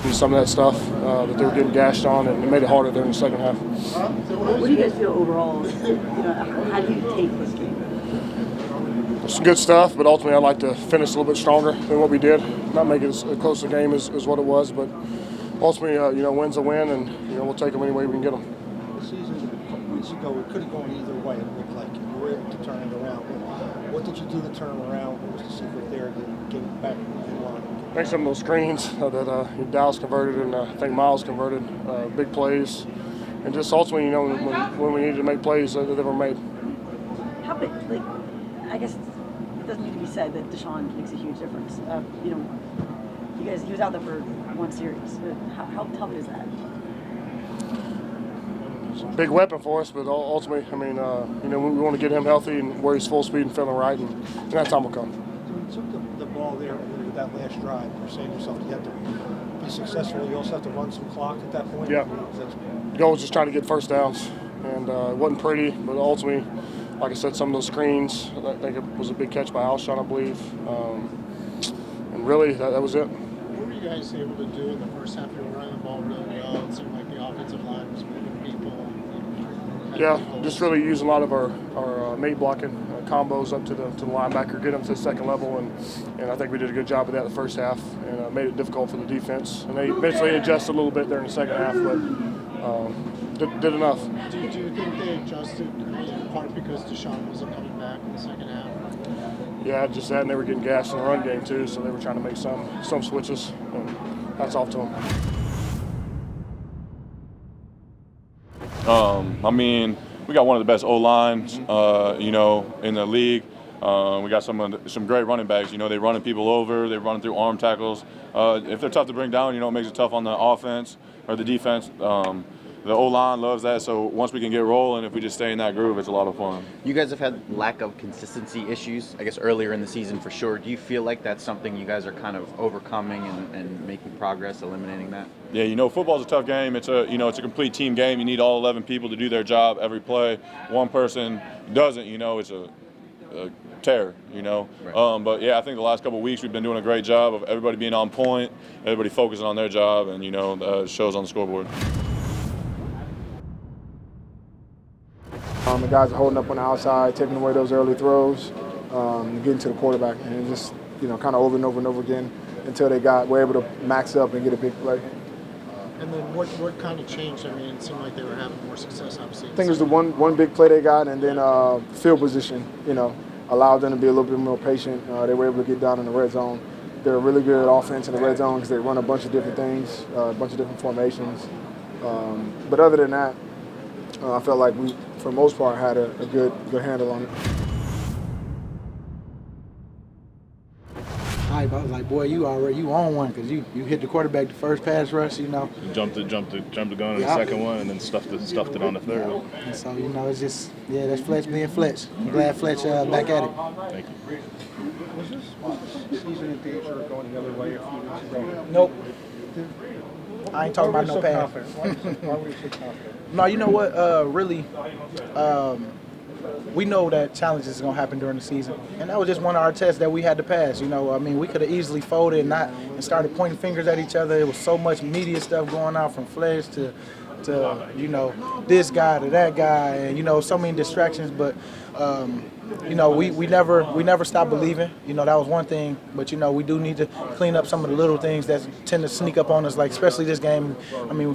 and some of that stuff that they were getting gashed on, and it made it harder there in the second half. What do you guys feel overall? How do you take this game? Some good stuff, but ultimately I'd like to finish a little bit stronger than what we did. Not make it as close a game as what it was, but ultimately, win's a win, and we'll take them any way we can get them. The season a couple weeks ago, it could have gone either way. It looked like you were able to turn it around. What did you do to turn them around? What was the secret there to get it back in line? I think some of those screens that Dallas converted and I think Miles converted, big plays, and just ultimately, when we needed to make plays, they were made. How big? I guess it doesn't need to be said that Deshaun makes a huge difference. You guys, he was out there for one series. How tough is that? It's a big weapon for us, but ultimately, we want to get him healthy and where he's full speed and feeling right, and that time will come. When you took the ball there with that last drive, you're saying to yourself you have to be successful. You also have to run some clock at that point. Yeah. The goal was just trying to get first downs, and it wasn't pretty, but ultimately, like I said, some of those screens, I think it was a big catch by Alshon, I believe, and really that was it. What were you guys able to do in the first half? You were running the ball really well. It seemed like the offensive line was moving people. Yeah, just really using a lot of our mate blocking combos up to the linebacker, get them to the second level, and I think we did a good job of that in the first half, and made it difficult for the defense. And they eventually adjusted a little bit there in the second half, but did enough. Do you think they adjusted in part because Deshaun wasn't coming back in the second half? Yeah, just that, and they were getting gashed in the run game too, so they were trying to make some switches, and that's off to them. We got one of the best O-lines, in the league. We got some great running backs. They running people over. They're running through arm tackles. If they're tough to bring down, it makes it tough on the offense or the defense. The O-line loves that, so once we can get rolling, if we just stay in that groove, it's a lot of fun. You guys have had lack of consistency issues, I guess, earlier in the season for sure. Do you feel like that's something you guys are kind of overcoming and making progress, eliminating that? Yeah, football's a tough game. It's a complete team game. You need all 11 people to do their job every play. One person doesn't, it's a tear, Right. But yeah, I think the last couple of weeks we've been doing a great job of everybody being on point, everybody focusing on their job, and, it shows on the scoreboard. The guys are holding up on the outside, taking away those early throws, getting to the quarterback, and just kind of over and over and over again until were able to max up and get a big play. And then what kind of changed? It seemed like they were having more success, obviously. I think it was the one big play they got, and then field position, allowed them to be a little bit more patient. They were able to get down in the red zone. They're a really good offense in the red zone because they run a bunch of different things, a bunch of different formations. But other than that, I felt like we, for the most part, had a good handle on it. I was like, boy, you on one because you hit the quarterback the first pass rush, Jumped the gun in the second one and then stuffed it on the third. And so, it's just, that's Fletch being Fletch. I'm glad Fletch back at it. Thank you. Was this season in danger of going the other way a few weeks ago? Nope. I ain't talking about no pass. Why were you so confident? No, you know what? Really, we know that challenges are going to happen during the season. And that was just one of our tests that we had to pass. We could have easily folded and started pointing fingers at each other. There was so much media stuff going on from Fletch to this guy to that guy, and, so many distractions. But, we never stopped believing. That was one thing. But, we do need to clean up some of the little things that tend to sneak up on us, like especially this game.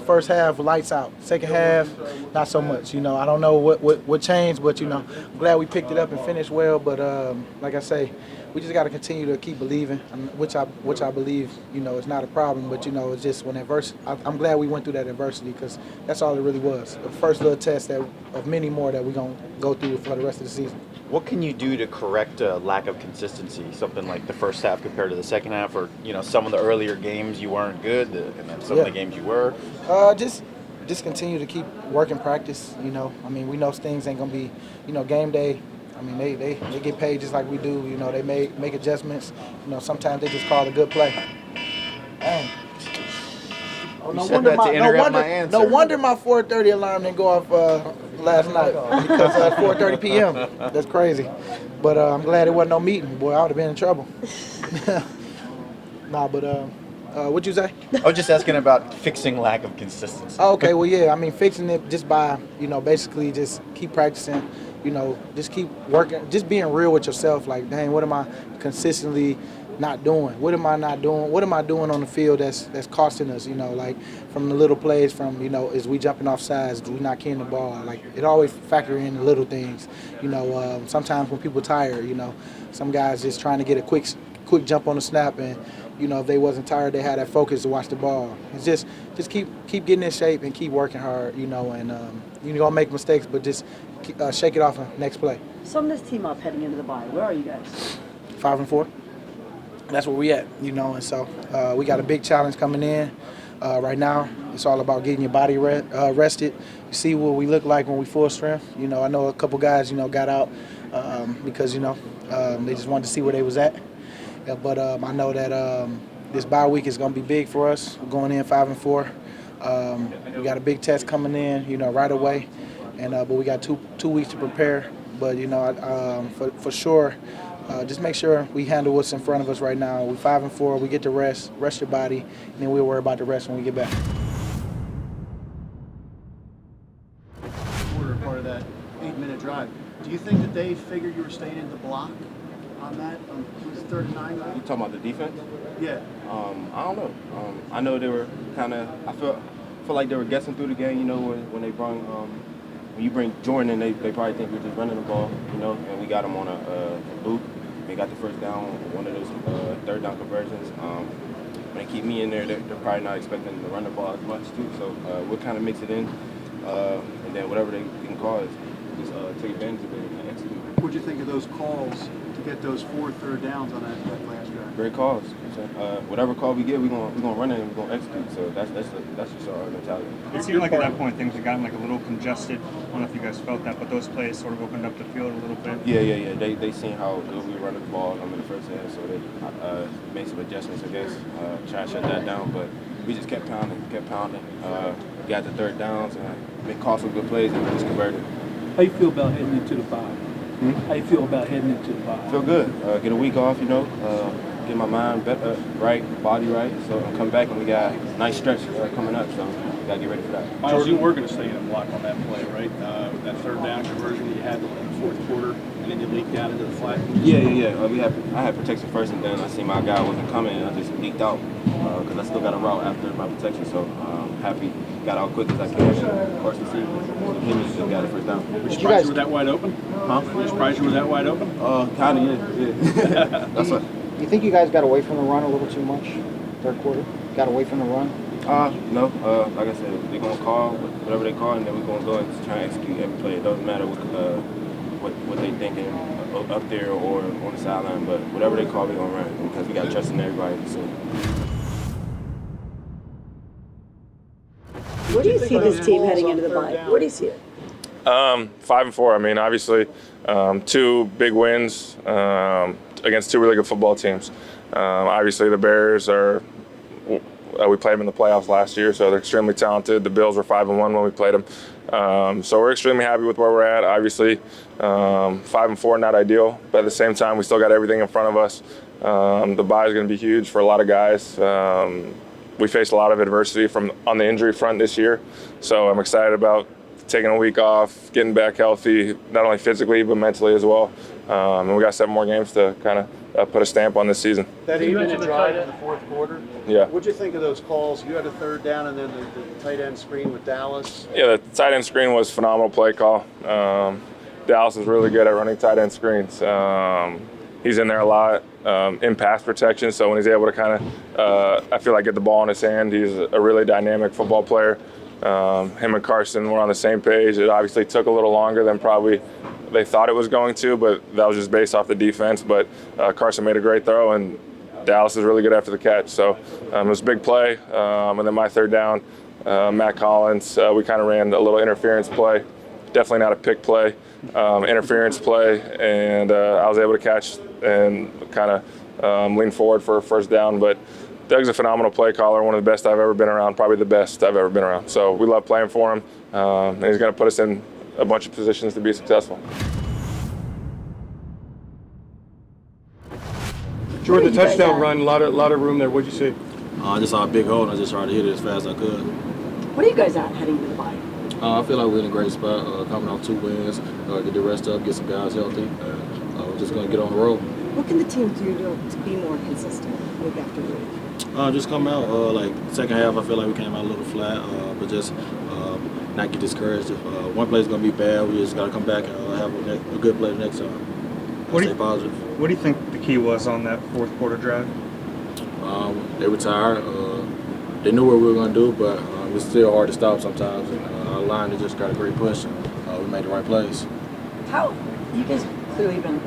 First half, lights out. Second half, not so much. I don't know what changed, but, I'm glad we picked it up and finished well. But, like I say, we just got to continue to keep believing, which I believe, is not a problem. But, it's just when adversity, I'm glad we went through that adversity because that's all it really was. The first little test of many more that we're going to go through for the rest of the season. What can you do to correct a lack of consistency? Something like the first half compared to the second half, or some of the earlier games you weren't good, and then some of the games you were. Just continue to keep working practice. We know things ain't gonna be, game day. They get paid just like we do. They make adjustments. Sometimes they just call a good play. Dang. Oh, no wonder my 4:30 alarm didn't go off last night because it's 4:30 p.m. That's crazy. But I'm glad it wasn't no meeting. Boy, I would have been in trouble. What'd you say? I was just asking about fixing lack of consistency. Oh, okay, well, yeah, I mean, fixing it just by, basically just keep practicing, just keep working, just being real with yourself. Like, dang, what am I consistently not doing? What am I not doing? What am I doing on the field that's costing us, like from the little plays, from, is we jumping off sides, do we not carrying the ball? Like, it always factor in the little things. Sometimes when people tired, some guys just trying to get a quick jump on the snap, and if they wasn't tired, they had that focus to watch the ball. It's just keep getting in shape and keep working hard, and you're gonna make mistakes, but just shake it off and next play. Sum this team up heading into the bye. Where are you guys? 5-4. That's where we at, and so we got a big challenge coming in. Right now, it's all about getting your body rested. You see what we look like when we full strength. I know a couple guys, got out because they just wanted to see where they was at. But I know that this bye week is going to be big for us. We're going in 5-4. We got a big test coming in, right away, and but we got two weeks to prepare. But for sure, just make sure we handle what's in front of us right now. We're 5-4. We get to rest your body, and then we'll worry about the rest when we get back. Part of that 8-minute drive. Do you think that they figured you were staying in the block on that? It was 3rd and 9, right? You talking about the defense? Yeah. I don't know. I know they were kind of. I feel like they were guessing through the game. When they bring when you bring Jordan in, they probably think we're just running the ball. And we got them on a boot. They got the first down, one of those 3rd down conversions. When they keep me in there, they're probably not expecting to run the ball as much too. So we'll kind of mix it in, and then whatever they can call us, just take advantage of it and execute. What'd you think of those calls to get those 4 third downs on that last drive? Great calls. Whatever call we get, we're gonna run it and we're gonna execute. So that's just our mentality. It seemed like at that point things had gotten like a little congested. I don't know if you guys felt that, but those plays sort of opened up the field a little bit. Yeah. They seen how good we were running the ball in the first half, so they made some adjustments, I guess, trying to shut that down. But we just kept pounding. Got the 3rd downs and caught some good plays and we just converted. How you feel about heading into the bye? How you feel about heading into the bye? Feel good. Get a week off, get my mind right, body right. So I'm coming back and we got a nice stretch coming up. So gotta get ready for that. Miles, you were going to stay in a block on that play, right? That 3rd down conversion that you had in the 4th quarter, and then you leaked out into the flat. Yeah. I had protection first, and then I seen my guy wasn't coming, and I just leaked out because I still got a route after my protection. So happy got out quick as I can. Of course, hit me and got the 1st down. Were you surprised you were that wide open? Huh? Were you surprised you were that wide open? Kind of, yeah. That's what. You think you guys got away from the run a little too much, 3rd quarter? Got away from the run? No. Like I said, they're gonna call whatever they call, and then we're gonna go and try and execute every play. It doesn't matter what they thinking up there or on the sideline, but whatever they call, we're gonna run because we got trust in everybody. So. Where do you see this team heading into the bye? Where do you see it? 5-4. I mean, obviously, 2 big wins against 2 really good football teams. Obviously, the Bears are. We played them in the playoffs last year, so they're extremely talented. The Bills were 5-1 when we played them, so we're extremely happy with where we're at. Obviously, 5-4 not ideal, but at the same time, we still got everything in front of us. The bye is going to be huge for a lot of guys. We faced a lot of adversity on the injury front this year, so I'm excited about taking a week off, getting back healthy, not only physically but mentally as well. And we got 7 more games to kind of put a stamp on this season. That 8-minute drive in the 4th quarter. Yeah. What'd you think of those calls? You had a 3rd down and then the tight end screen with Dallas. Yeah, the tight end screen was a phenomenal play call. Dallas is really good at running tight end screens. He's in there a lot in pass protection, so when he's able to kind of, I feel like, get the ball in his hand, he's a really dynamic football player. Him and Carson were on the same page. It obviously took a little longer than probably they thought it was going to, but that was just based off the defense. But Carson made a great throw, and Dallas is really good after the catch. So it was a big play. And then my 3rd down, Matt Collins, we kind of ran a little interference play. Definitely not a pick play, interference play, and I was able to catch and kind of lean forward for a 1st down. But Doug's a phenomenal play caller, one of the best I've ever been around, probably the best I've ever been around. So we love playing for him, and he's going to put us in a bunch of positions to be successful. Jordan, the touchdown run, a lot of room there. What'd you see? I just saw a big hole and I just tried to hit it as fast as I could. What are you guys at heading into the bye? I feel like we're in a great spot, coming off 2 wins, get the rest up, get some guys healthy, and we're just going to get on the road. What can the team do to be more consistent week after week? Just come out, like second half, I feel like we came out a little flat, but just not get discouraged. If one play is going to be bad, we just got to come back and have a good play the next time. Stay positive. What do you think the key was on that fourth quarter drive? They were tired. They knew what we were going to do, but it's still hard to stop sometimes. And our line has just got a great push. We made the right plays. How you guys clearly been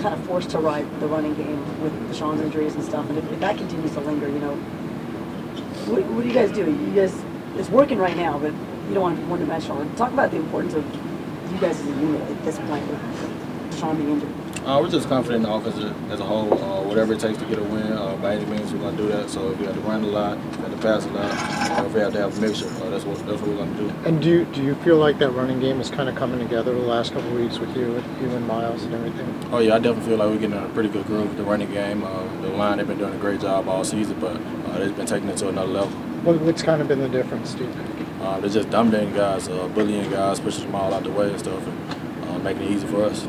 kind of forced to ride the running game with Deshaun's injuries and stuff, and if that continues to linger, what do you guys do? You guys, it's working right now, but you don't want to one-dimensional. Talk about the importance of you guys as a unit at this point with Deshaun being injured. We're just confident in the offense as a whole. Whatever it takes to get a win, by any means, we're going to do that. So if we have to run a lot, if we have to pass a lot, or if we have to have a mixture, that's what we're going to do. And do you feel like that running game is kind of coming together the last couple of weeks with you and Miles and everything? Oh, yeah, I definitely feel like we're getting a pretty good groove with the running game. The line, they've been doing a great job all season, but they've been taking it to another level. What's kind of been the difference, do you think? They're just dominating guys, bullying guys, pushing them all out the way and stuff, and making it easy for us.